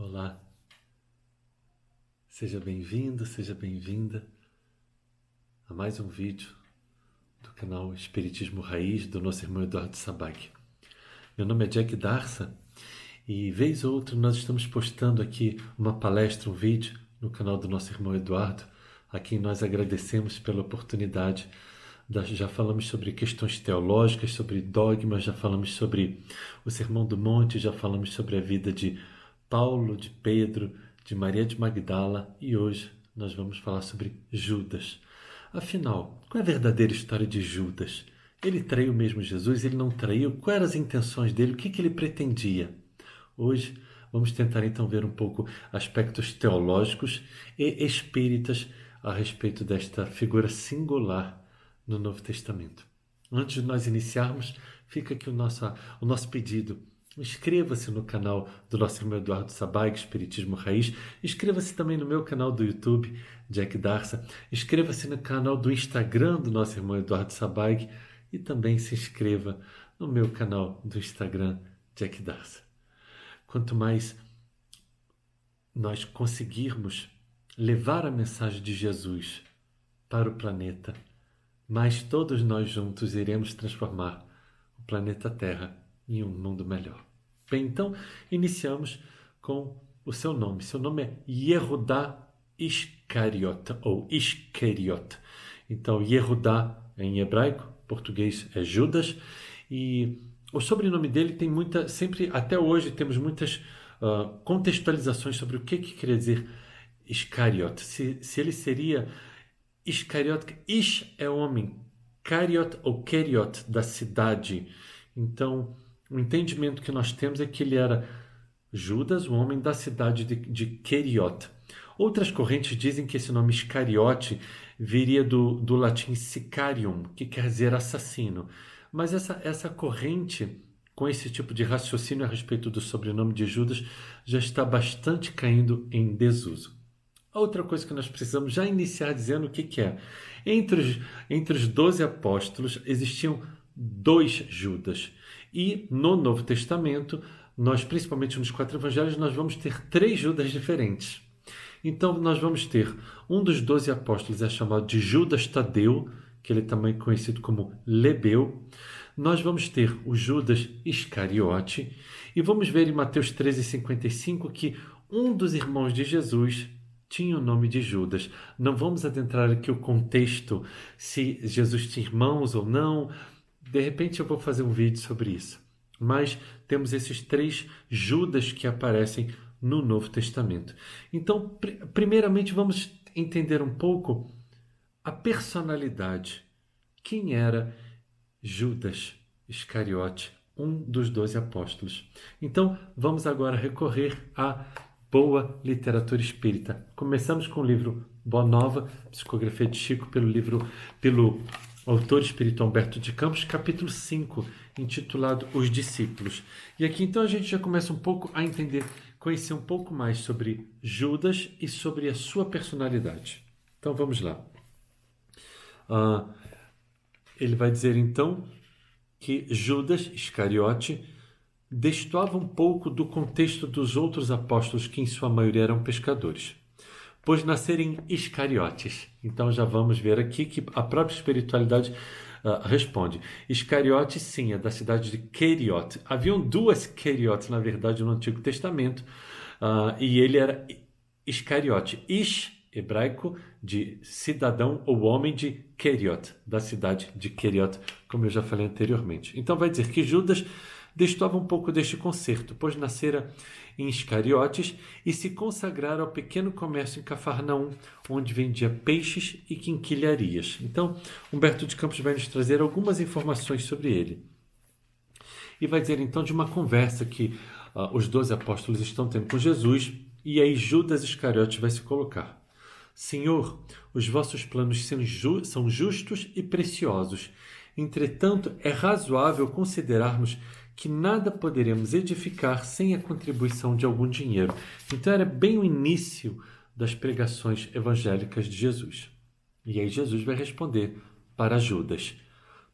Olá, seja bem-vindo, seja bem-vinda a mais um vídeo do canal Espiritismo Raiz do nosso irmão Eduardo Sabag. Meu nome é Jack Darsa e vez ou outra nós estamos postando aqui uma palestra, um vídeo no canal do nosso irmão Eduardo, a quem nós agradecemos pela oportunidade. Já falamos sobre questões teológicas, sobre dogmas, já falamos sobre o Sermão do Monte, já falamos sobre a vida de Paulo, de Pedro, de Maria de Magdala e hoje nós vamos falar sobre Judas. Afinal, qual é a verdadeira história de Judas? Ele traiu mesmo Jesus? Ele não traiu? Quais eram as intenções dele? O que ele pretendia? Hoje vamos tentar então ver um pouco aspectos teológicos e espíritas a respeito desta figura singular no Novo Testamento. Antes de nós iniciarmos, fica aqui o nosso pedido. Inscreva-se no canal do nosso irmão Eduardo Sabag, Espiritismo Raiz. Inscreva-se também no meu canal do YouTube, Jack Darsa. Inscreva-se no canal do Instagram do nosso irmão Eduardo Sabag. E também se inscreva no meu canal do Instagram, Jack Darsa. Quanto mais nós conseguirmos levar a mensagem de Jesus para o planeta, mais todos nós juntos iremos transformar o planeta Terra em um mundo melhor. Bem, então, iniciamos com o seu nome. Seu nome é Yehudá Iscariot, ou Iscariot. Então, Yehudá é em hebraico, português é Judas, e o sobrenome dele tem sempre, até hoje, temos muitas contextualizações sobre o que queria dizer Iscariot. Se ele seria Iscariot, Ish é homem, Cariot ou Keriot, da cidade. Então, o entendimento que nós temos é que ele era Judas, o homem da cidade de Keriot. Outras correntes dizem que esse nome Iscariote viria do latim sicarium, que quer dizer assassino. Mas essa corrente, com esse tipo de raciocínio a respeito do sobrenome de Judas, já está bastante caindo em desuso. Outra coisa que nós precisamos já iniciar dizendo o que é. Entre os 12 apóstolos existiam 2 Judas. E no Novo Testamento, nós, principalmente nos 4 evangelhos, nós vamos ter 3 Judas diferentes. Então, nós vamos ter um dos 12 apóstolos, é chamado de Judas Tadeu, que ele é também conhecido como Lebeu. Nós vamos ter o Judas Iscariote. E vamos ver em Mateus 13,55 que um dos irmãos de Jesus tinha o nome de Judas. Não vamos adentrar aqui o contexto, se Jesus tinha irmãos ou não. De repente eu vou fazer um vídeo sobre isso. Mas temos esses 3 Judas que aparecem no Novo Testamento. Então, primeiramente, vamos entender um pouco a personalidade. Quem era Judas Iscariote, um dos 12 apóstolos? Então, vamos agora recorrer à boa literatura espírita. Começamos com o livro Boa Nova, Psicografia de Chico, pelo autor espírita Humberto de Campos, capítulo 5, intitulado Os Discípulos. E aqui então a gente já começa um pouco a entender, conhecer um pouco mais sobre Judas e sobre a sua personalidade. Então vamos lá. Ele vai dizer então que Judas Iscariote destoava um pouco do contexto dos outros apóstolos, que em sua maioria eram pescadores, pois nascerem Iscariotes. Então já vamos ver aqui que a própria espiritualidade responde. Iscariote, sim, é da cidade de Keriot. Haviam 2 Keriotes, na verdade, no Antigo Testamento, e ele era Iscariote. Ish, hebraico, de cidadão ou homem, de Keriot, da cidade de Keriot, como eu já falei anteriormente. Então vai dizer que Judas destoava um pouco deste concerto, pois nascera em Iscariotes e se consagrara ao pequeno comércio em Cafarnaum, onde vendia peixes e quinquilharias. Então, Humberto de Campos vai nos trazer algumas informações sobre ele. E vai dizer então de uma conversa que os 12 apóstolos estão tendo com Jesus, e aí Judas Iscariote vai se colocar. Senhor, os vossos planos são justos e preciosos. Entretanto, é razoável considerarmos que nada poderemos edificar sem a contribuição de algum dinheiro. Então era bem o início das pregações evangélicas de Jesus. E aí Jesus vai responder para Judas: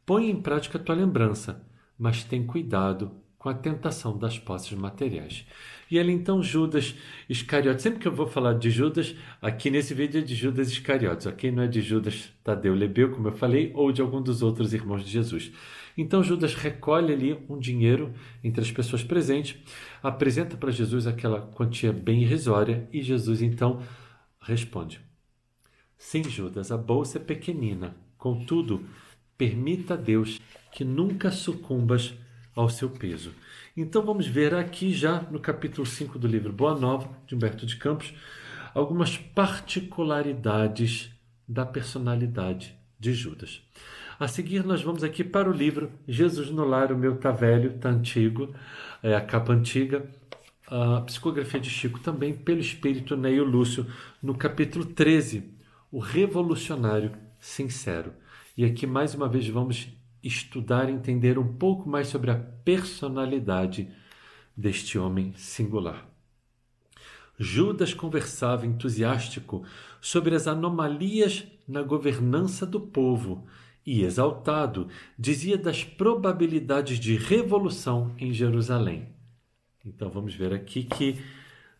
põe em prática a tua lembrança, mas tem cuidado com a tentação das posses materiais. E ele então, Judas Iscariotes, sempre que eu vou falar de Judas, aqui nesse vídeo é de Judas Iscariotes, ok? Não é de Judas Tadeu Lebeu, como eu falei, ou de algum dos outros irmãos de Jesus. Então Judas recolhe ali um dinheiro entre as pessoas presentes, apresenta para Jesus aquela quantia bem irrisória e Jesus então responde: sim, Judas, a bolsa é pequenina, contudo, permita a Deus que nunca sucumbas ao seu peso. Então vamos ver aqui já no capítulo 5 do livro Boa Nova, de Humberto de Campos, algumas particularidades da personalidade de Judas. A seguir nós vamos aqui para o livro Jesus no Lar, o meu tá velho, tá antigo, é a capa antiga, a psicografia de Chico também, pelo espírito Neio Lúcio, no capítulo 13, o revolucionário sincero. E aqui mais uma vez vamos estudar e entender um pouco mais sobre a personalidade deste homem singular. Judas conversava entusiástico sobre as anomalias na governança do povo e, exaltado, dizia das probabilidades de revolução em Jerusalém. Então vamos ver aqui que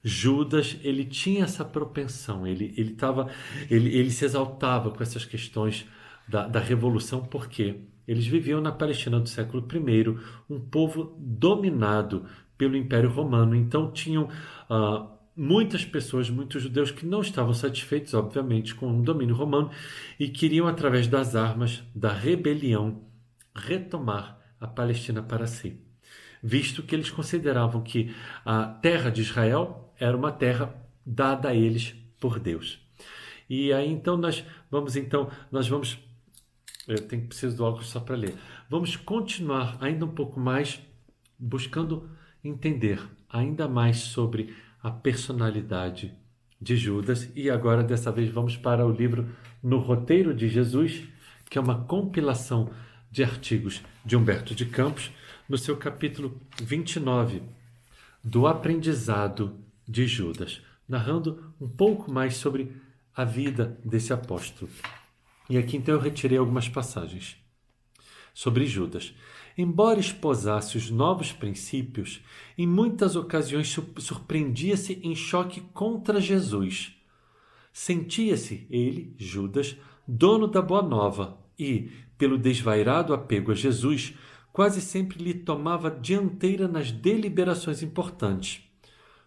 Judas, ele tinha essa propensão, ele se exaltava com essas questões da revolução, porque eles viviam na Palestina do século I, um povo dominado pelo Império Romano. Então tinham muitas pessoas, muitos judeus que não estavam satisfeitos, obviamente, com o domínio romano e queriam, através das armas da rebelião, retomar a Palestina para si, visto que eles consideravam que a terra de Israel era uma terra dada a eles por Deus. E aí então nós vamos eu preciso do óculos só para ler. Vamos continuar ainda um pouco mais, buscando entender ainda mais sobre a personalidade de Judas. E agora, dessa vez, vamos para o livro No Roteiro de Jesus, que é uma compilação de artigos de Humberto de Campos, no seu capítulo 29, do aprendizado de Judas, narrando um pouco mais sobre a vida desse apóstolo. E aqui então eu retirei algumas passagens sobre Judas. Embora esposasse os novos princípios, em muitas ocasiões surpreendia-se em choque contra Jesus. Sentia-se ele, Judas, dono da boa nova e, pelo desvairado apego a Jesus, quase sempre lhe tomava dianteira nas deliberações importantes.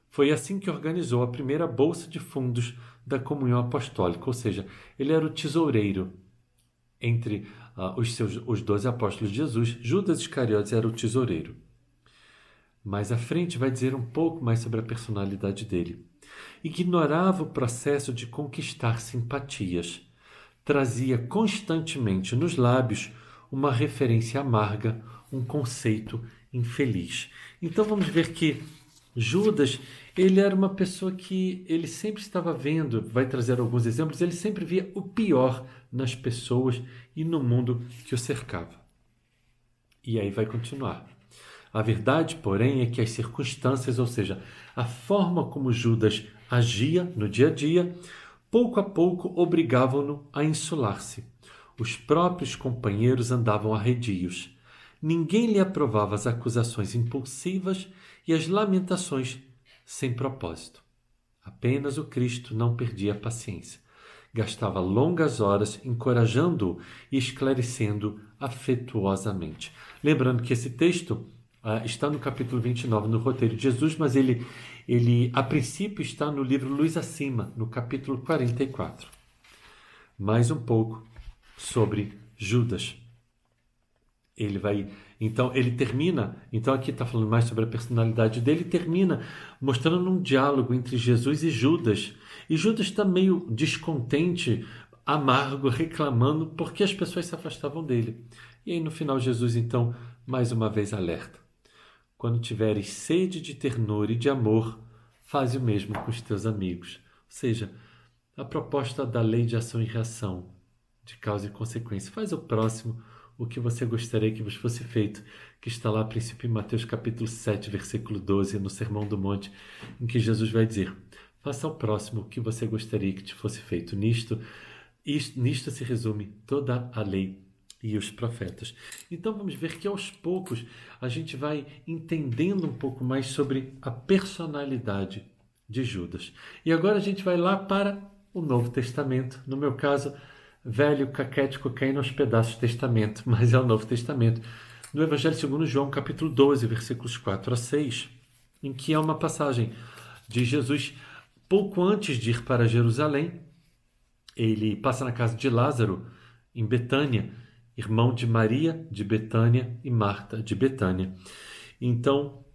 Foi assim que organizou a primeira bolsa de fundos da comunhão apostólica, ou seja, ele era o tesoureiro entre os 12 apóstolos de Jesus. Judas Iscariotes era o tesoureiro. Mais à frente vai dizer um pouco mais sobre a personalidade dele. Ignorava o processo de conquistar simpatias. Trazia constantemente nos lábios uma referência amarga, um conceito infeliz. Então vamos ver que Judas, ele era uma pessoa que ele sempre estava vendo, vai trazer alguns exemplos, ele sempre via o pior nas pessoas e no mundo que o cercava. E aí vai continuar. A verdade, porém, é que as circunstâncias, ou seja, a forma como Judas agia no dia a dia, pouco a pouco obrigavam-no a insular-se. Os próprios companheiros andavam arredios. Ninguém lhe aprovava as acusações impulsivas e as lamentações sem propósito. Apenas o Cristo não perdia a paciência. Gastava longas horas encorajando-o e esclarecendo afetuosamente. Lembrando que esse texto está no capítulo 29, no Roteiro de Jesus, mas ele a princípio está no livro Luz Acima, no capítulo 44. Mais um pouco sobre Judas. Ele termina, então aqui está falando mais sobre a personalidade dele, termina mostrando um diálogo entre Jesus e Judas. E Judas está meio descontente, amargo, reclamando porque as pessoas se afastavam dele. E aí no final Jesus então, mais uma vez alerta. Quando tiveres sede de ternura e de amor, faze o mesmo com os teus amigos. Ou seja, a proposta da lei de ação e reação, de causa e consequência. Faz ao próximo o que você gostaria que vos fosse feito, que está lá a princípio em Mateus capítulo 7, versículo 12, no Sermão do Monte, em que Jesus vai dizer: faça ao próximo o que você gostaria que te fosse feito. Nisto se resume toda a lei e os profetas. Então vamos ver que aos poucos a gente vai entendendo um pouco mais sobre a personalidade de Judas. E agora a gente vai lá para o Novo Testamento. No meu caso, velho, caquético, caindo aos pedaços Testamento, mas é o Novo Testamento. No Evangelho segundo João, capítulo 12, versículos 4 a 6, em que há uma passagem de Jesus pouco antes de ir para Jerusalém. Ele passa na casa de Lázaro, em Betânia, irmão de Maria de Betânia e Marta de Betânia. Então,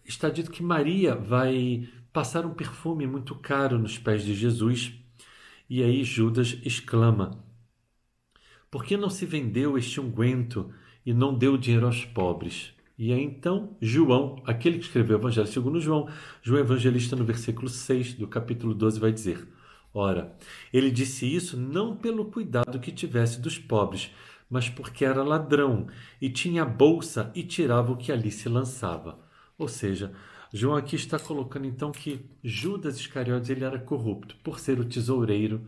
está dito que Maria vai passar um perfume muito caro nos pés de Jesus. E aí Judas exclama: por que não se vendeu este unguento e não deu dinheiro aos pobres? E aí então João, aquele que escreveu o Evangelho segundo João, João Evangelista no versículo 6 do capítulo 12 vai dizer: ora, ele disse isso não pelo cuidado que tivesse dos pobres, mas porque era ladrão e tinha a bolsa e tirava o que ali se lançava. Ou seja, João aqui está colocando então que Judas Iscariotes ele era corrupto por ser o tesoureiro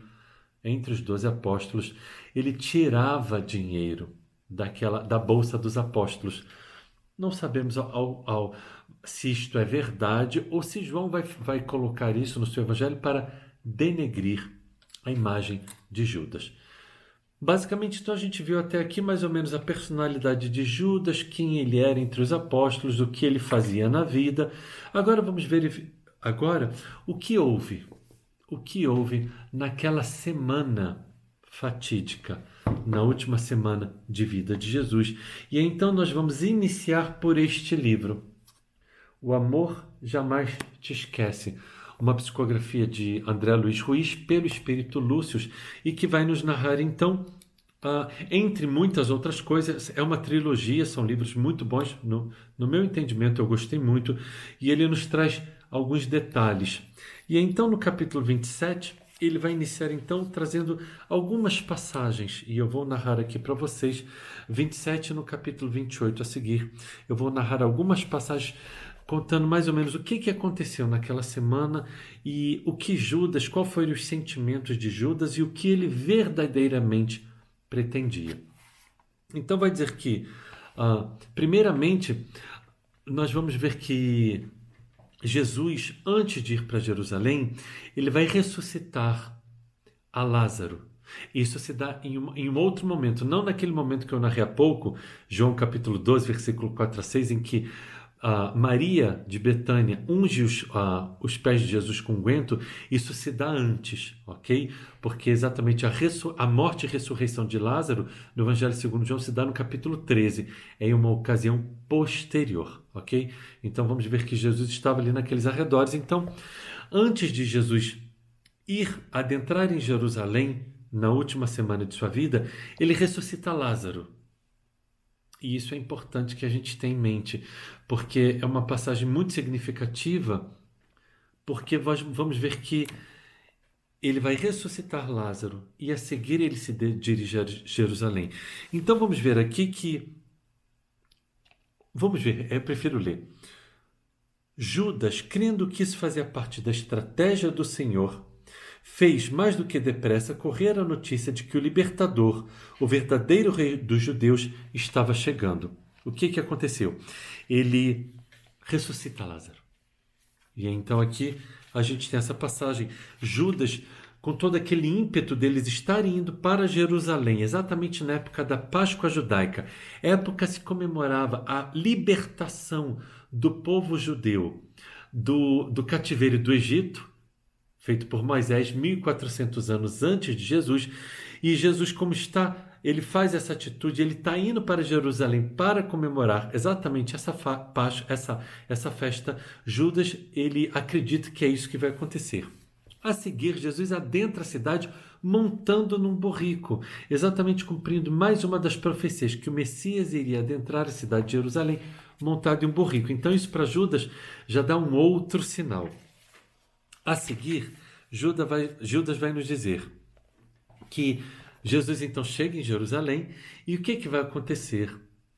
entre os 12 apóstolos. Ele tirava dinheiro da bolsa dos apóstolos. Não sabemos se isto é verdade ou se João vai colocar isso no seu evangelho para denegrir a imagem de Judas. Basicamente, então, a gente viu até aqui mais ou menos a personalidade de Judas, quem ele era entre os apóstolos, o que ele fazia na vida. Agora vamos ver o que houve. O que houve naquela semana fatídica, na última semana de vida de Jesus. E então nós vamos iniciar por este livro, O Amor Jamais Te Esquece, uma psicografia de André Luiz Ruiz pelo Espírito Lúcius e que vai nos narrar então, entre muitas outras coisas, é uma trilogia, são livros muito bons, no meu entendimento eu gostei muito, e ele nos traz alguns detalhes. E então no capítulo 27, ele vai iniciar então trazendo algumas passagens, e eu vou narrar aqui para vocês, 27 no capítulo 28 a seguir, eu vou narrar algumas passagens contando mais ou menos o que aconteceu naquela semana e o que Judas, qual foram os sentimentos de Judas e o que ele verdadeiramente pretendia. Então vai dizer que, primeiramente, nós vamos ver que Jesus, antes de ir para Jerusalém, ele vai ressuscitar a Lázaro. Isso se dá em um outro momento, não naquele momento que eu narrei há pouco, João capítulo 12, versículo 4 a 6, em que Maria de Betânia unge os pés de Jesus com unguento. Isso se dá antes, ok? Porque exatamente a morte e ressurreição de Lázaro no Evangelho segundo João se dá no capítulo 13, em uma ocasião posterior, ok? Então vamos ver que Jesus estava ali naqueles arredores. Então, antes de Jesus adentrar em Jerusalém, na última semana de sua vida, ele ressuscita Lázaro. E isso é importante que a gente tenha em mente, porque é uma passagem muito significativa, porque vamos ver que ele vai ressuscitar Lázaro e a seguir ele se dirige a Jerusalém. Então vamos ver aqui eu prefiro ler. Judas, crendo que isso fazia parte da estratégia do Senhor, fez mais do que depressa correr a notícia de que o libertador, o verdadeiro rei dos judeus, estava chegando. O que aconteceu? Ele ressuscita Lázaro. E então aqui a gente tem essa passagem. Judas, com todo aquele ímpeto deles estarem indo para Jerusalém, exatamente na época da Páscoa judaica, época se comemorava a libertação do povo judeu do cativeiro do Egito, feito por Moisés 1400 anos antes de Jesus, e Jesus, como está, ele faz essa atitude, ele está indo para Jerusalém para comemorar exatamente essa festa. Judas, ele acredita que é isso que vai acontecer. A seguir, Jesus adentra a cidade montando num burrico, exatamente cumprindo mais uma das profecias, que o Messias iria adentrar a cidade de Jerusalém montado em um burrico. Então isso para Judas já dá um outro sinal. A seguir, Judas vai nos dizer que Jesus então chega em Jerusalém e o que vai acontecer?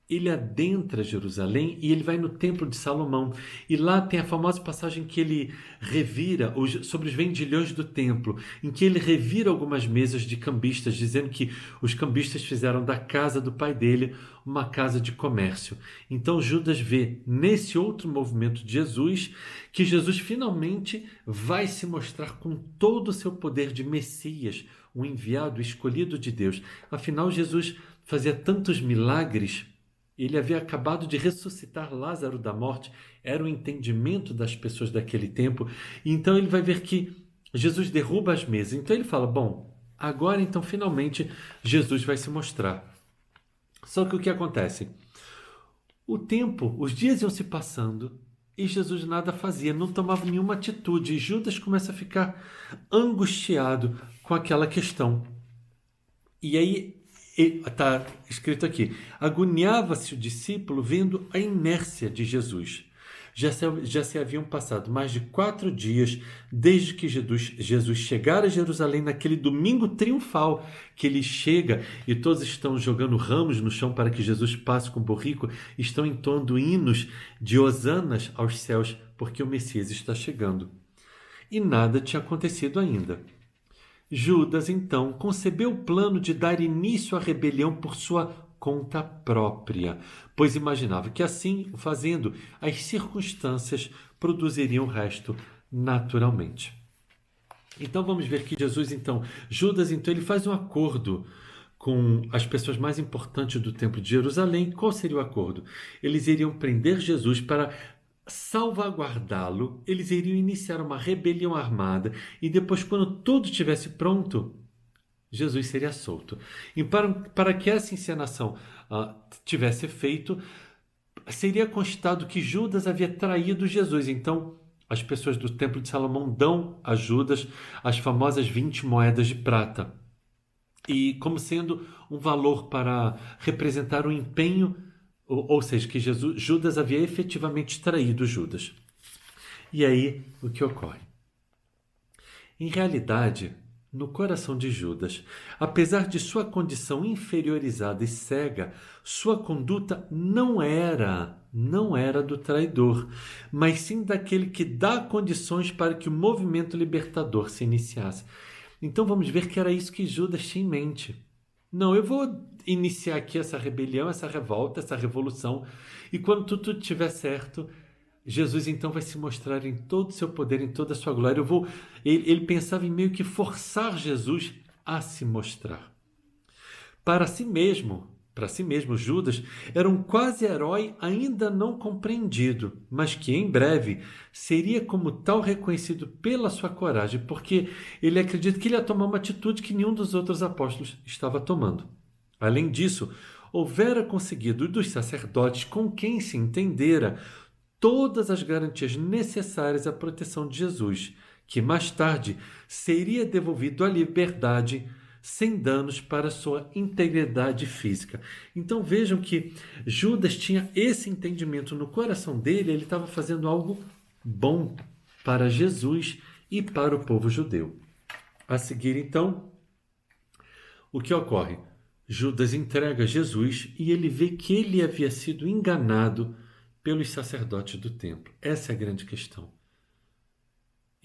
ele adentra Jerusalém e ele vai no Templo de Salomão. E lá tem a famosa passagem que ele revira sobre os vendilhões do templo, em que ele revira algumas mesas de cambistas, dizendo que os cambistas fizeram da casa do pai dele uma casa de comércio. Então Judas vê nesse outro movimento de Jesus que Jesus finalmente vai se mostrar com todo o seu poder de Messias, o enviado, o escolhido de Deus. Afinal, Jesus fazia tantos milagres. Ele havia acabado de ressuscitar Lázaro da morte, era o entendimento das pessoas daquele tempo. E então ele vai ver que Jesus derruba as mesas. Então ele fala, bom, agora então finalmente Jesus vai se mostrar. Só que o que acontece? O tempo, os dias iam se passando e Jesus nada fazia, não tomava nenhuma atitude. E Judas começa a ficar angustiado com aquela questão. E aí está escrito aqui, agoniava-se o discípulo vendo a inércia de Jesus. Já se haviam passado mais de 4 dias desde que Jesus chegara a Jerusalém naquele domingo triunfal, que ele chega e todos estão jogando ramos no chão para que Jesus passe com o borrico, estão entoando hinos de hosanas aos céus, porque o Messias está chegando. E nada tinha acontecido ainda. Judas, então, concebeu o plano de dar início à rebelião por sua conta própria, pois imaginava que assim, o fazendo, as circunstâncias produziriam o resto naturalmente. Então vamos ver que Judas, ele faz um acordo com as pessoas mais importantes do Templo de Jerusalém. Qual seria o acordo? Eles iriam prender Jesus para salvaguardá-lo, eles iriam iniciar uma rebelião armada e depois, quando tudo estivesse pronto, Jesus seria solto. E para que essa encenação tivesse efeito, seria constado que Judas havia traído Jesus. Então, as pessoas do Templo de Salomão dão a Judas as famosas 20 moedas de prata. E como sendo um valor para representar o empenho, ou seja, que Judas havia efetivamente traído Judas. E aí, o que ocorre? Em realidade, no coração de Judas, apesar de sua condição inferiorizada e cega, sua conduta não era do traidor, mas sim daquele que dá condições para que o movimento libertador se iniciasse. Então vamos ver que era isso que Judas tinha em mente. Não, eu vou iniciar aqui essa rebelião, essa revolta, essa revolução, e quando tudo estiver certo, Jesus então vai se mostrar em todo o seu poder, em toda a sua glória. Ele pensava em meio que forçar Jesus a se mostrar. Para si mesmo, Judas era um quase-herói ainda não compreendido, mas que em breve seria como tal reconhecido pela sua coragem, porque ele acredita que ele ia tomar uma atitude que nenhum dos outros apóstolos estava tomando. Além disso, houvera conseguido dos sacerdotes com quem se entendera todas as garantias necessárias à proteção de Jesus, que mais tarde seria devolvido à liberdade sem danos para sua integridade física. Então vejam que Judas tinha esse entendimento no coração dele, ele estava fazendo algo bom para Jesus e para o povo judeu. A seguir, então, o que ocorre? Judas entrega Jesus e ele vê que ele havia sido enganado pelos sacerdotes do templo. Essa é a grande questão.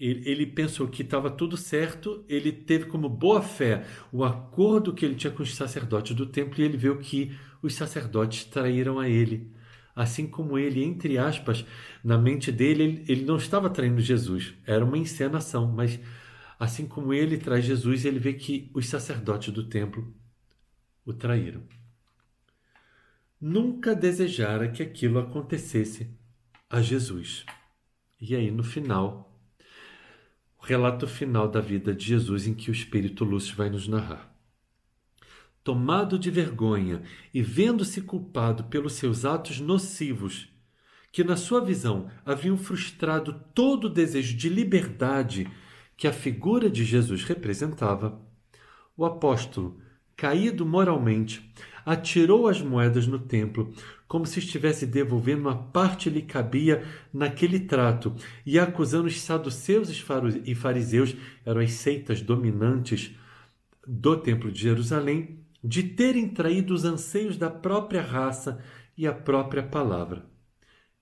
Ele pensou que estava tudo certo, ele teve como boa fé o acordo que ele tinha com os sacerdotes do templo e ele viu que os sacerdotes traíram a ele. Assim como ele, entre aspas, na mente dele, ele não estava traindo Jesus, era uma encenação, mas assim como ele trai Jesus, ele vê que os sacerdotes do templo o traíram. Nunca desejara que aquilo acontecesse a Jesus. E aí, no final, o relato final da vida de Jesus, em que o Espírito Lúcio vai nos narrar. Tomado de vergonha e vendo-se culpado pelos seus atos nocivos, que na sua visão haviam frustrado todo o desejo de liberdade que a figura de Jesus representava, o apóstolo, caído moralmente, atirou as moedas no templo, como se estivesse devolvendo uma parte lhe cabia naquele trato, e acusando os saduceus e fariseus, eram as seitas dominantes do templo de Jerusalém, de terem traído os anseios da própria raça e a própria palavra.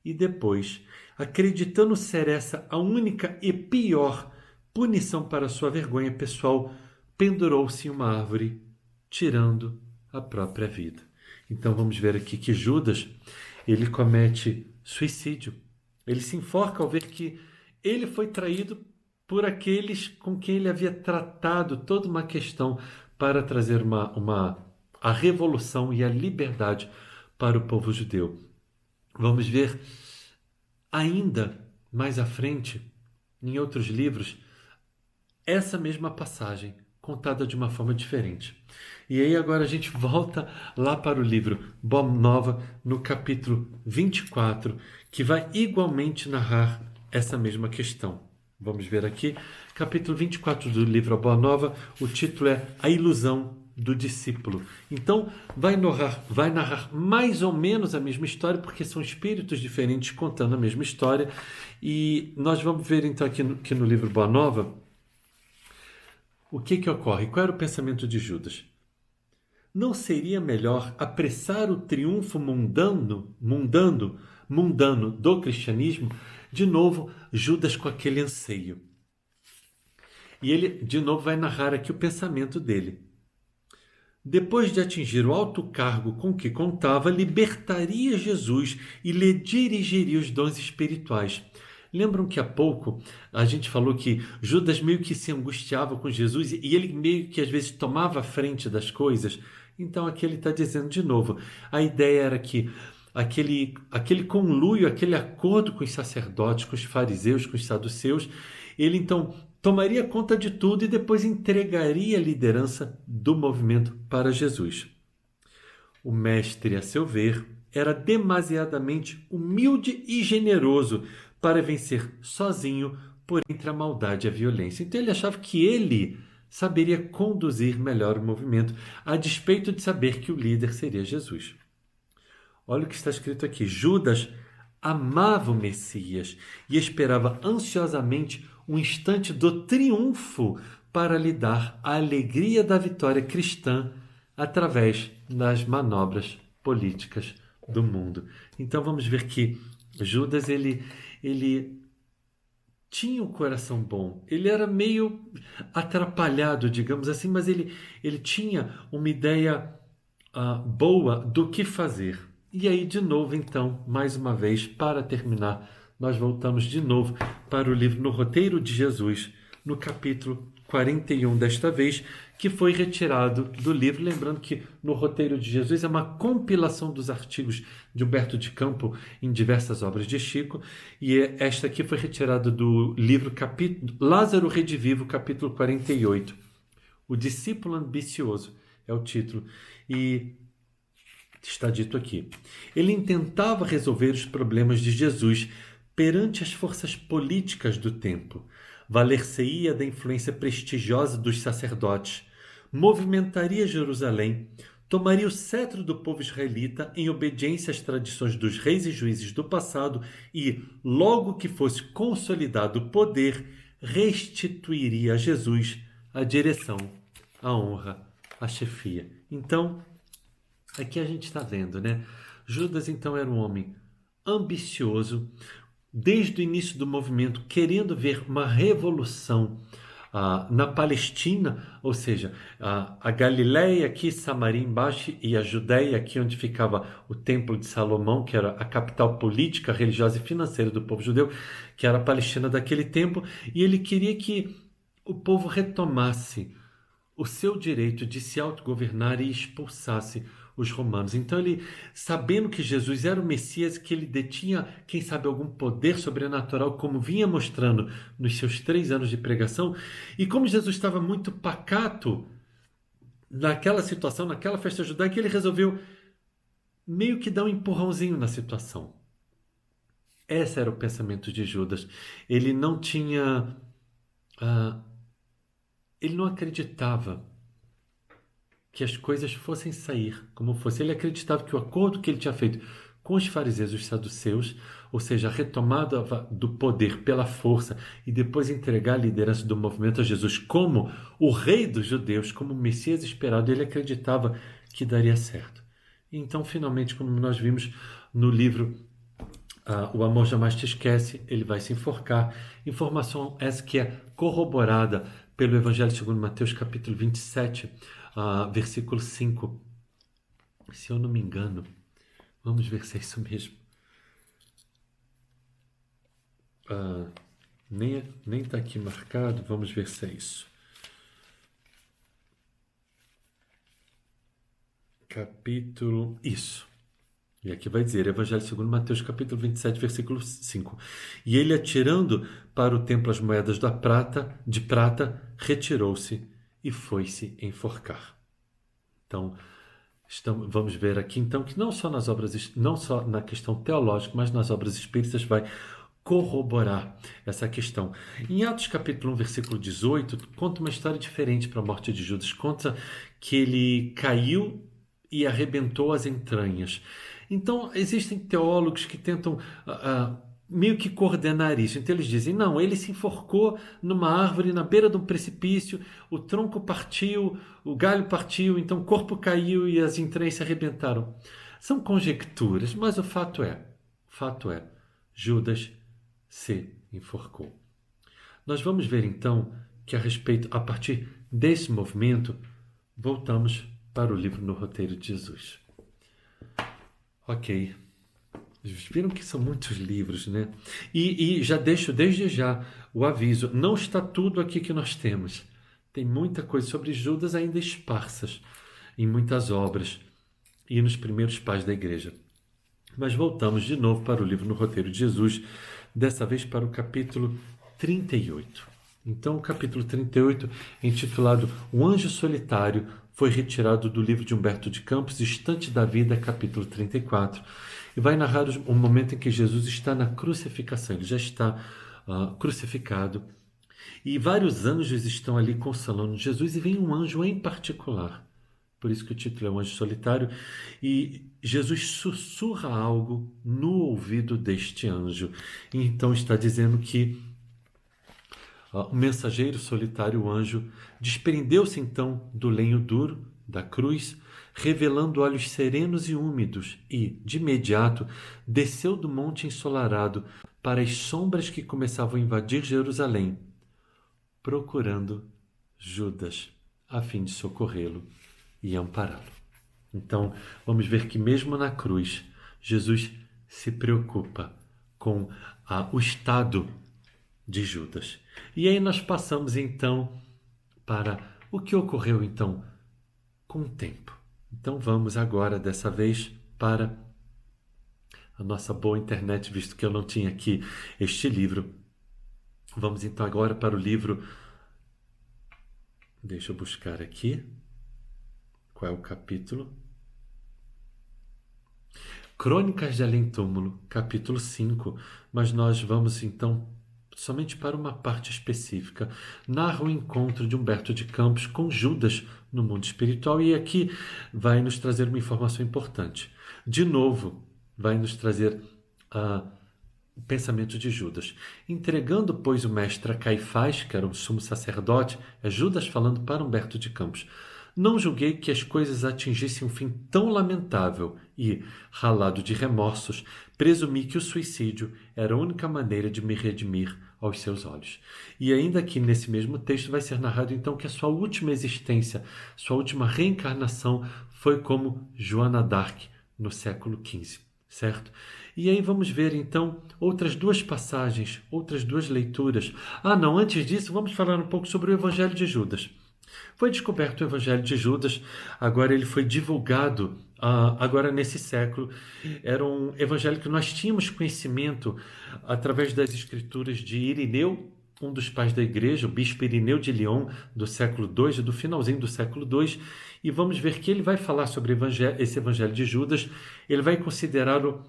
E depois, acreditando ser essa a única e pior punição para sua vergonha pessoal, pendurou-se em uma árvore, tirando a própria vida. Então vamos ver aqui que Judas, ele comete suicídio. Ele se enforca ao ver que ele foi traído por aqueles com quem ele havia tratado toda uma questão para trazer a revolução e a liberdade para o povo judeu. Vamos ver ainda mais à frente, em outros livros, essa mesma passagem contada de uma forma diferente. E aí agora a gente volta lá para o livro Boa Nova, no capítulo 24, que vai igualmente narrar essa mesma questão. Vamos ver aqui, capítulo 24 do livro Boa Nova, o título é A Ilusão do Discípulo. Então, vai narrar mais ou menos a mesma história, porque são espíritos diferentes contando a mesma história. E nós vamos ver então aqui no livro Boa Nova, o que ocorre? Qual era o pensamento de Judas? Não seria melhor apressar o triunfo mundano do cristianismo? De novo, Judas com aquele anseio. E ele, de novo, vai narrar aqui o pensamento dele. Depois de atingir o alto cargo com que contava, libertaria Jesus e lhe dirigiria os dons espirituais. Lembram que há pouco a gente falou que Judas meio que se angustiava com Jesus e ele meio que às vezes tomava a frente das coisas? Então aqui ele está dizendo de novo, a ideia era que aquele conluio, aquele acordo com os sacerdotes, com os fariseus, com os saduceus, ele então tomaria conta de tudo e depois entregaria a liderança do movimento para Jesus. O mestre, a seu ver, era demasiadamente humilde e generoso para vencer sozinho por entre a maldade e a violência. Então ele achava que ele saberia conduzir melhor o movimento, a despeito de saber que o líder seria Jesus. Olha o que está escrito aqui. Judas amava o Messias e esperava ansiosamente um instante do triunfo para lhe dar a alegria da vitória cristã através das manobras políticas do mundo. Então vamos ver que Judas ele tinha um coração bom. Ele era meio atrapalhado, digamos assim, mas ele tinha uma ideia boa do que fazer. E aí, de novo, então, mais uma vez, para terminar, nós voltamos de novo para o livro No Roteiro de Jesus, no capítulo 41 desta vez, que foi retirado do livro. Lembrando que No Roteiro de Jesus é uma compilação dos artigos de Humberto de Campos em diversas obras de Chico, e esta aqui foi retirada do livro Lázaro Redivivo, capítulo 48. O Discípulo Ambicioso é o título, e está dito aqui. Ele intentava resolver os problemas de Jesus perante as forças políticas do tempo. Valer-se-ia da influência prestigiosa dos sacerdotes, movimentaria Jerusalém, tomaria o cetro do povo israelita em obediência às tradições dos reis e juízes do passado e, logo que fosse consolidado o poder, restituiria a Jesus a direção, a honra, a chefia. Então, aqui a gente está vendo, né? Judas, então, era um homem ambicioso, desde o início do movimento, querendo ver uma revolução na Palestina, ou seja, a Galileia aqui, Samaria embaixo, e a Judéia aqui, onde ficava o Templo de Salomão, que era a capital política, religiosa e financeira do povo judeu, que era a Palestina daquele tempo, e ele queria que o povo retomasse o seu direito de se autogovernar e expulsasse os romanos. Então ele, sabendo que Jesus era o Messias, que ele detinha, quem sabe, algum poder sobrenatural, como vinha mostrando nos seus 3 anos de pregação, e como Jesus estava muito pacato naquela situação, naquela festa judaica, ele resolveu meio que dar um empurrãozinho na situação. Esse era o pensamento de Judas. Ele não tinha... ele não acreditava que as coisas fossem sair como fosse. Ele acreditava que o acordo que ele tinha feito com os fariseus e os saduceus, ou seja, a retomada do poder pela força e depois entregar a liderança do movimento a Jesus como o rei dos judeus, como o Messias esperado, ele acreditava que daria certo. Então, finalmente, como nós vimos no livro O Amor Jamais Te Esquece, ele vai se enforcar. Informação essa que é corroborada pelo Evangelho segundo Mateus, capítulo 27, versículo 5. Se eu não me engano, vamos ver se é isso mesmo. Nem está aqui marcado, vamos ver se é isso. Capítulo... Isso. E aqui vai dizer, Evangelho segundo Mateus, capítulo 27, versículo 5. E ele, atirando para o templo as moedas de prata, retirou-se e foi-se enforcar. Então, vamos ver aqui então que não só na questão teológica, mas nas obras espíritas vai corroborar essa questão. Em Atos capítulo 1, versículo 18, conta uma história diferente para a morte de Judas. Conta que ele caiu e arrebentou as entranhas. Então, existem teólogos que tentam meio que coordenar isso. Então, eles dizem, não, ele se enforcou numa árvore na beira de um precipício, o tronco partiu, o galho partiu, então o corpo caiu e as entranhas se arrebentaram. São conjecturas, mas o fato é, Judas se enforcou. Nós vamos ver, então, que a partir desse movimento, voltamos para o livro No Roteiro de Jesus. Ok. Viram que são muitos livros, né? E já deixo desde já o aviso. Não está tudo aqui que nós temos. Tem muita coisa sobre Judas ainda esparsas em muitas obras e nos primeiros pais da igreja. Mas voltamos de novo para o livro No Roteiro de Jesus, dessa vez para o capítulo 38. Então, o capítulo 38, intitulado O Anjo Solitário, foi retirado do livro de Humberto de Campos, Estante da Vida, capítulo 34, e vai narrar o momento em que Jesus está na crucificação. Ele já está crucificado, e vários anjos estão ali consolando Jesus, e vem um anjo em particular, por isso que o título é O Anjo Solitário, e Jesus sussurra algo no ouvido deste anjo. E então está dizendo que o mensageiro solitário, o anjo, desprendeu-se então do lenho duro da cruz, revelando olhos serenos e úmidos, e, de imediato, desceu do monte ensolarado para as sombras que começavam a invadir Jerusalém, procurando Judas, a fim de socorrê-lo e ampará-lo. Então, vamos ver que mesmo na cruz, Jesus se preocupa com o estado de Judas. E aí nós passamos então para o que ocorreu então com o tempo. Então vamos agora dessa vez para a nossa boa internet, visto que eu não tinha aqui este livro. Vamos então agora para o livro, deixa eu buscar aqui, qual é o capítulo? Crônicas de Além-Túmulo, capítulo 5, mas nós vamos então somente para uma parte específica. Narra o encontro de Humberto de Campos com Judas no mundo espiritual, e aqui vai nos trazer uma informação importante. De novo, vai nos trazer o pensamento de Judas. Entregando, pois, o mestre a Caifás, que era o sumo sacerdote, é Judas falando para Humberto de Campos. Não julguei que as coisas atingissem um fim tão lamentável e, ralado de remorsos, presumi que o suicídio era a única maneira de me redimir aos seus olhos. E ainda aqui nesse mesmo texto vai ser narrado então que a sua última existência, sua última reencarnação foi como Joana d'Arc no século XV, certo? E aí vamos ver então outras duas passagens, outras duas leituras. Não, antes disso vamos falar um pouco sobre o Evangelho de Judas. Foi descoberto o Evangelho de Judas, agora ele foi divulgado, agora nesse século. Era um evangelho que nós tínhamos conhecimento através das escrituras de Irineu, um dos pais da igreja, o bispo Irineu de Lyon, do século II, do finalzinho do século II, e vamos ver que ele vai falar sobre esse Evangelho de Judas. Ele vai considerá-lo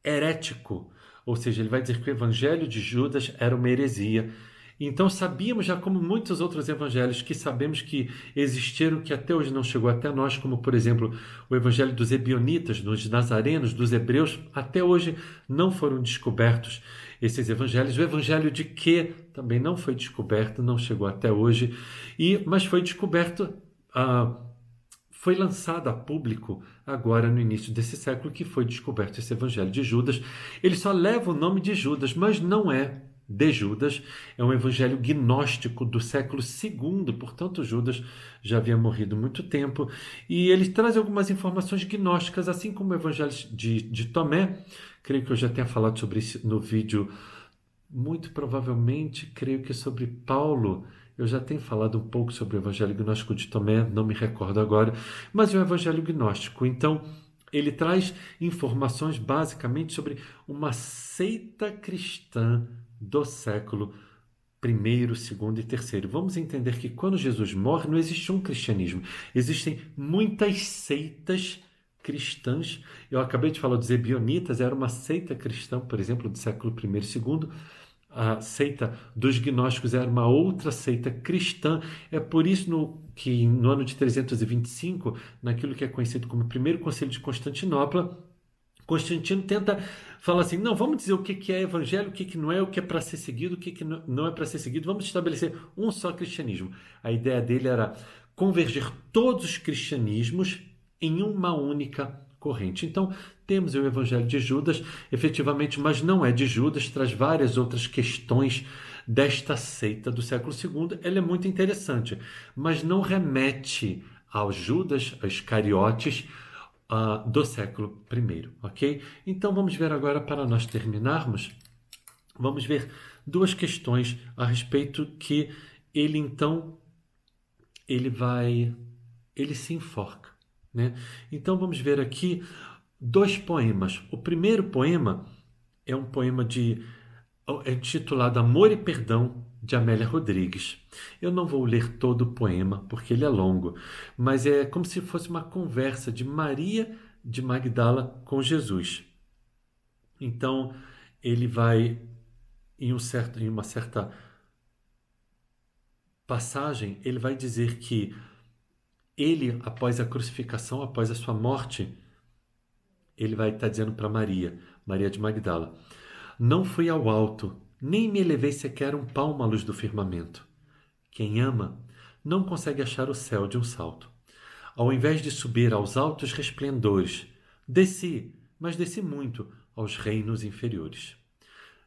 herético, ou seja, ele vai dizer que o Evangelho de Judas era uma heresia. Então sabíamos já, como muitos outros evangelhos que sabemos que existiram, que até hoje não chegou até nós, como por exemplo o evangelho dos ebionitas, dos nazarenos, dos hebreus, até hoje não foram descobertos esses evangelhos. O evangelho de Que também não foi descoberto, não chegou até hoje, mas foi descoberto foi lançado a público agora no início desse século que foi descoberto esse Evangelho de Judas. Ele só leva o nome de Judas, mas não é de Judas, é um evangelho gnóstico do século II, portanto Judas já havia morrido há muito tempo, e ele traz algumas informações gnósticas, assim como o evangelho de Tomé. Creio que eu já tenha falado sobre isso no vídeo, muito provavelmente, creio que sobre Paulo, eu já tenho falado um pouco sobre o evangelho gnóstico de Tomé, não me recordo agora, mas é um evangelho gnóstico. Então, ele traz informações basicamente sobre uma seita cristã do século I, segundo e terceiro. Vamos entender que quando Jesus morre, não existe um cristianismo. Existem muitas seitas cristãs. Eu acabei de falar dos ebionitas, era uma seita cristã, por exemplo, do século I e II. A seita dos gnósticos era uma outra seita cristã. É por isso que no ano de 325, naquilo que é conhecido como o Primeiro Concílio de Constantinopla, Constantino tenta falar assim, não, vamos dizer o que é evangelho, o que não é, o que é para ser seguido, o que não é para ser seguido, vamos estabelecer um só cristianismo. A ideia dele era convergir todos os cristianismos em uma única corrente. Então, temos o evangelho de Judas, efetivamente, mas não é de Judas, traz várias outras questões desta seita do século II. Ela é muito interessante, mas não remete ao Judas, a Iscariotes, do século I, ok? Então vamos ver agora, para nós terminarmos, vamos ver duas questões a respeito que ele então ele se enforca, né? Então vamos ver aqui dois poemas. O primeiro poema é um poema intitulado Amor e Perdão, de Amélia Rodrigues. Eu não vou ler todo o poema, porque ele é longo, mas é como se fosse uma conversa de Maria de Magdala com Jesus. Então, ele vai, em uma certa passagem, ele vai dizer que ele, após a crucificação, após a sua morte, ele vai estar dizendo para Maria, Maria de Magdala, não fui ao alto, nem me elevei sequer um palmo à luz do firmamento. Quem ama não consegue achar o céu de um salto. Ao invés de subir aos altos resplendores, desci, mas desci muito, aos reinos inferiores.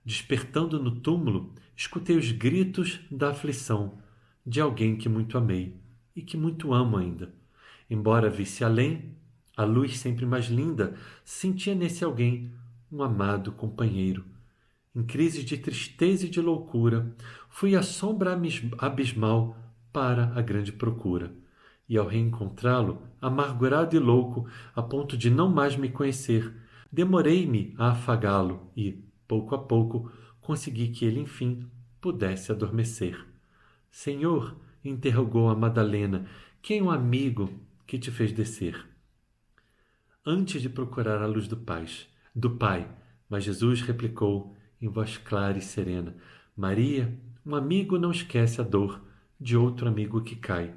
Despertando no túmulo, escutei os gritos da aflição de alguém que muito amei e que muito amo ainda. Embora visse além, a luz sempre mais linda, sentia nesse alguém um amado companheiro. Em crise de tristeza e de loucura, fui à sombra abismal para a grande procura. E ao reencontrá-lo, amargurado e louco, a ponto de não mais me conhecer, demorei-me a afagá-lo e, pouco a pouco, consegui que ele, enfim, pudesse adormecer. Senhor, interrogou a Madalena, quem é o amigo que te fez descer? Antes de procurar a luz do Pai, mas Jesus replicou, em voz clara e serena, Maria, um amigo não esquece a dor de outro amigo que cai.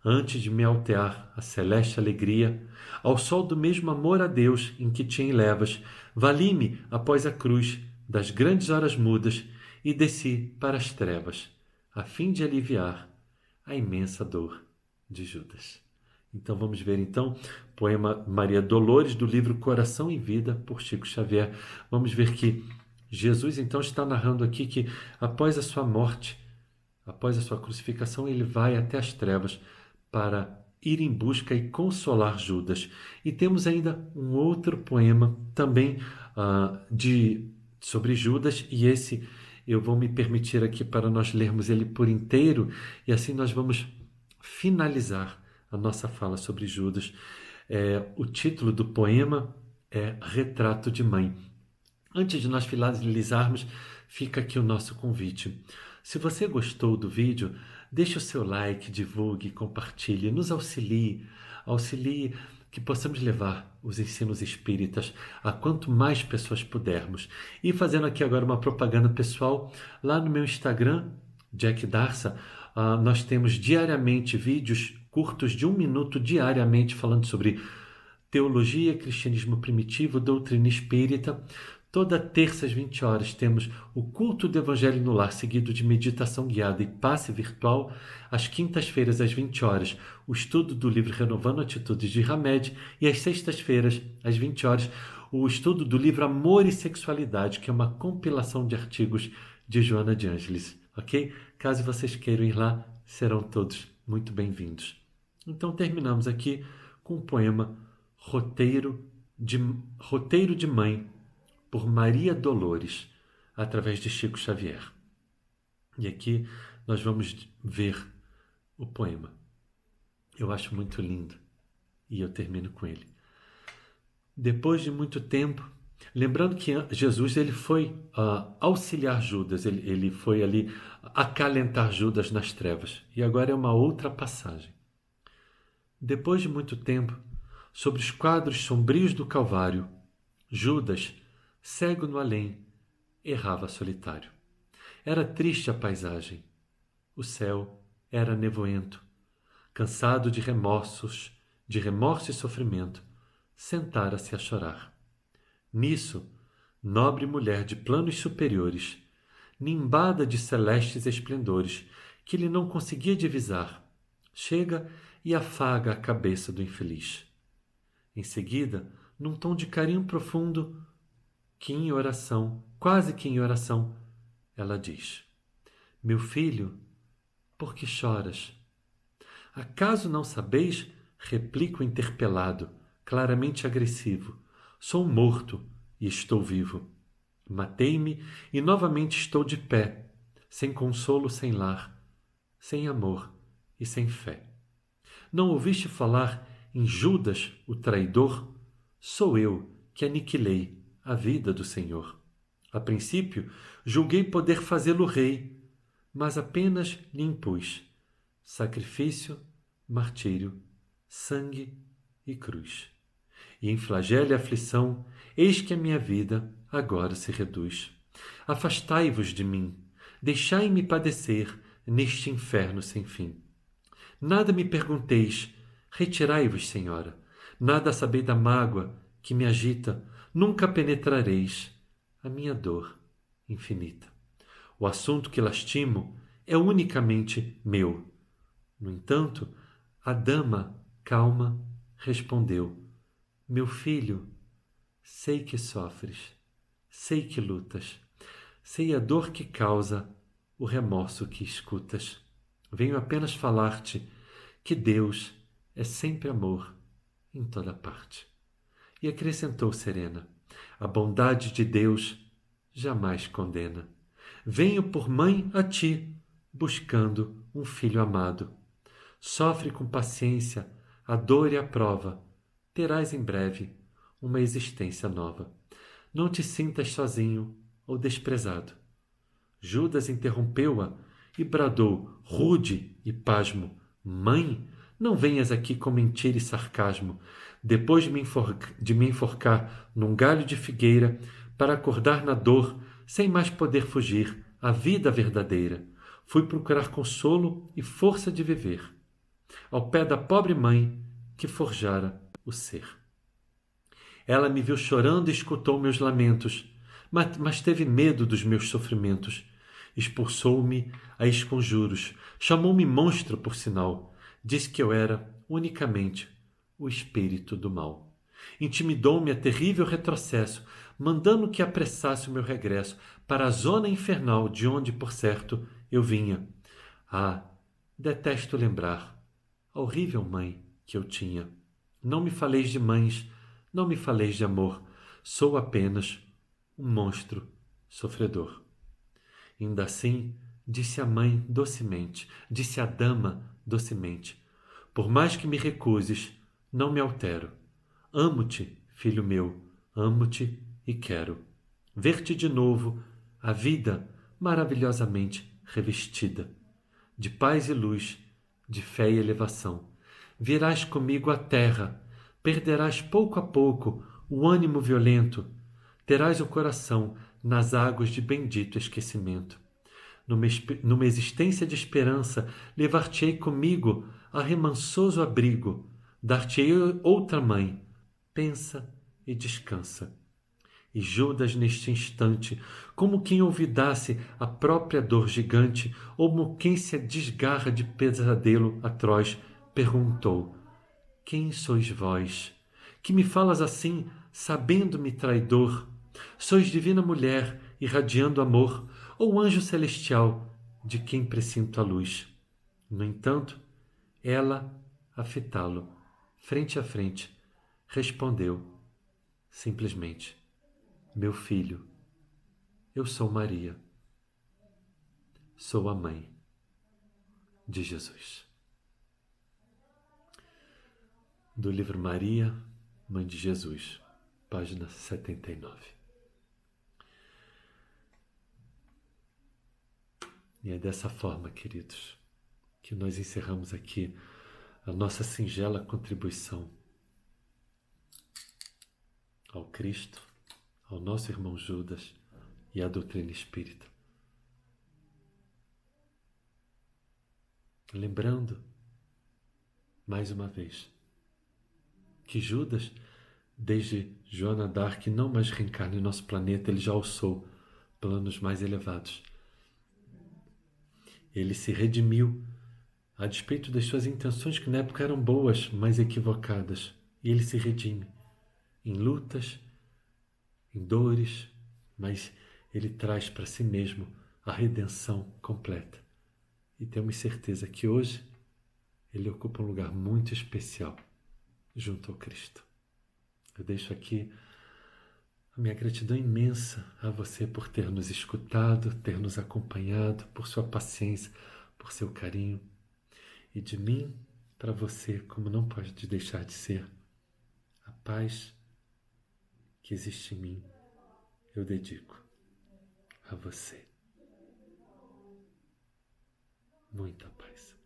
Antes de me altear a celeste alegria, ao sol do mesmo amor a Deus em que te enlevas, vali-me após a cruz das grandes horas mudas e desci para as trevas, a fim de aliviar a imensa dor de Judas. Então vamos ver então poema Maria Dolores do livro Coração e Vida por Chico Xavier. Vamos ver que Jesus então está narrando aqui que após a sua morte, após a sua crucificação, ele vai até as trevas para ir em busca e consolar Judas. E temos ainda um outro poema também sobre Judas, e esse eu vou me permitir aqui para nós lermos ele por inteiro, e assim nós vamos finalizar a nossa fala sobre Judas. O título do poema é Retrato de Mãe. Antes de nós finalizarmos, fica aqui o nosso convite. Se você gostou do vídeo, deixe o seu like, divulgue, compartilhe, nos auxilie que possamos levar os ensinos espíritas a quanto mais pessoas pudermos. E fazendo aqui agora uma propaganda pessoal, lá no meu Instagram, Jack Darsa, nós temos diariamente vídeos curtos de 1 minuto diariamente falando sobre teologia, cristianismo primitivo, doutrina espírita. Toda terça às 20 horas temos o culto do Evangelho no Lar, seguido de meditação guiada e passe virtual. Às quintas-feiras às 20 horas, o estudo do livro Renovando Atitudes de Hamed. E às sextas-feiras às 20 horas, o estudo do livro Amor e Sexualidade, que é uma compilação de artigos de Joana de Ângeles. Ok? Caso vocês queiram ir lá, serão todos muito bem-vindos. Então terminamos aqui com o poema Roteiro de Mãe, por Maria Dolores, através de Chico Xavier. E aqui nós vamos ver o poema. Eu acho muito lindo e eu termino com ele. Depois de muito tempo, lembrando que Jesus ele foi auxiliar Judas, ele foi ali acalentar Judas nas trevas. E agora é uma outra passagem. Depois de muito tempo, sobre os quadros sombrios do Calvário, Judas, cego no além, errava solitário. Era triste a paisagem. O céu era nevoento. Cansado de remorso e sofrimento, sentara-se a chorar. Nisso, nobre mulher de planos superiores, nimbada de celestes esplendores, que ele não conseguia divisar, chega e afaga a cabeça do infeliz. Em seguida, num tom de carinho profundo, quase que em oração, ela diz: Meu filho, por que choras? Acaso não sabeis? Replica o interpelado, claramente agressivo. Sou morto e estou vivo. Matei-me e novamente estou de pé, sem consolo, sem lar, sem amor e sem fé. Não ouviste falar em Judas, o traidor? Sou eu que aniquilei a vida do Senhor. A princípio, julguei poder fazê-lo rei, mas apenas lhe impus sacrifício, martírio, sangue e cruz. E em flagelo e aflição, eis que a minha vida agora se reduz. Afastai-vos de mim, deixai-me padecer neste inferno sem fim. Nada me pergunteis, retirai-vos, Senhora. Nada sabei da mágoa que me agita, nunca penetrareis a minha dor infinita. O assunto que lastimo é unicamente meu. No entanto, a dama, calma, respondeu: Meu filho, sei que sofres, sei que lutas, sei a dor que causa o remorso que escutas. Venho apenas falar-te que Deus é sempre amor em toda parte. E acrescentou serena: a bondade de Deus jamais condena. Venho por mãe a ti, buscando um filho amado. Sofre com paciência a dor e a prova. Terás em breve uma existência nova. Não te sintas sozinho ou desprezado. Judas interrompeu-a e bradou, rude e pasmo: Mãe, não venhas aqui com mentira e sarcasmo, depois de me enforcar num galho de figueira, para acordar na dor, sem mais poder fugir, à vida verdadeira. Fui procurar consolo e força de viver, ao pé da pobre mãe que forjara o ser. Ela me viu chorando e escutou meus lamentos, mas teve medo dos meus sofrimentos. Expulsou-me a esconjuros, chamou-me monstro por sinal, disse que eu era unicamente o espírito do mal. Intimidou-me a terrível retrocesso, mandando que apressasse o meu regresso para a zona infernal de onde, por certo, eu vinha. Ah, detesto lembrar a horrível mãe que eu tinha. Não me faleis de mães, não me faleis de amor, sou apenas um monstro sofredor. Ainda assim, disse a mãe docemente, disse a dama docemente: Por mais que me recuses, não me altero. Amo-te, filho meu, amo-te e quero ver-te de novo, a vida maravilhosamente revestida de paz e luz, de fé e elevação. Virás comigo à terra, perderás pouco a pouco o ânimo violento, terás o coração nas águas de bendito esquecimento. Numa existência de esperança, levar-te-ei comigo a remansoso abrigo, dar-te-ei outra mãe. Pensa e descansa. E Judas, neste instante, como quem olvidasse a própria dor gigante, ou como quem se desgarra de pesadelo atroz, perguntou: Quem sois vós, que me falas assim, sabendo-me traidor? Sois divina mulher, irradiando amor, ou anjo celestial, de quem presinto a luz? No entanto, ela, a fitá-lo, frente a frente, respondeu simplesmente: Meu filho, eu sou Maria, sou a mãe de Jesus. Do livro Maria, Mãe de Jesus, página 79. E é dessa forma, queridos, que nós encerramos aqui a nossa singela contribuição ao Cristo, ao nosso irmão Judas e à doutrina espírita. Lembrando, mais uma vez, que Judas, desde Joana d'Arc, não mais reencarna em nosso planeta, ele já alçou planos mais elevados. Ele se redimiu, a despeito das suas intenções que na época eram boas, mas equivocadas. E ele se redime em lutas, em dores, mas ele traz para si mesmo a redenção completa. E temos certeza que hoje ele ocupa um lugar muito especial junto ao Cristo. Eu deixo aqui a minha gratidão imensa a você por ter nos escutado, ter nos acompanhado, por sua paciência, por seu carinho. E de mim para você, como não pode deixar de ser, a paz que existe em mim, eu dedico a você. Muita paz.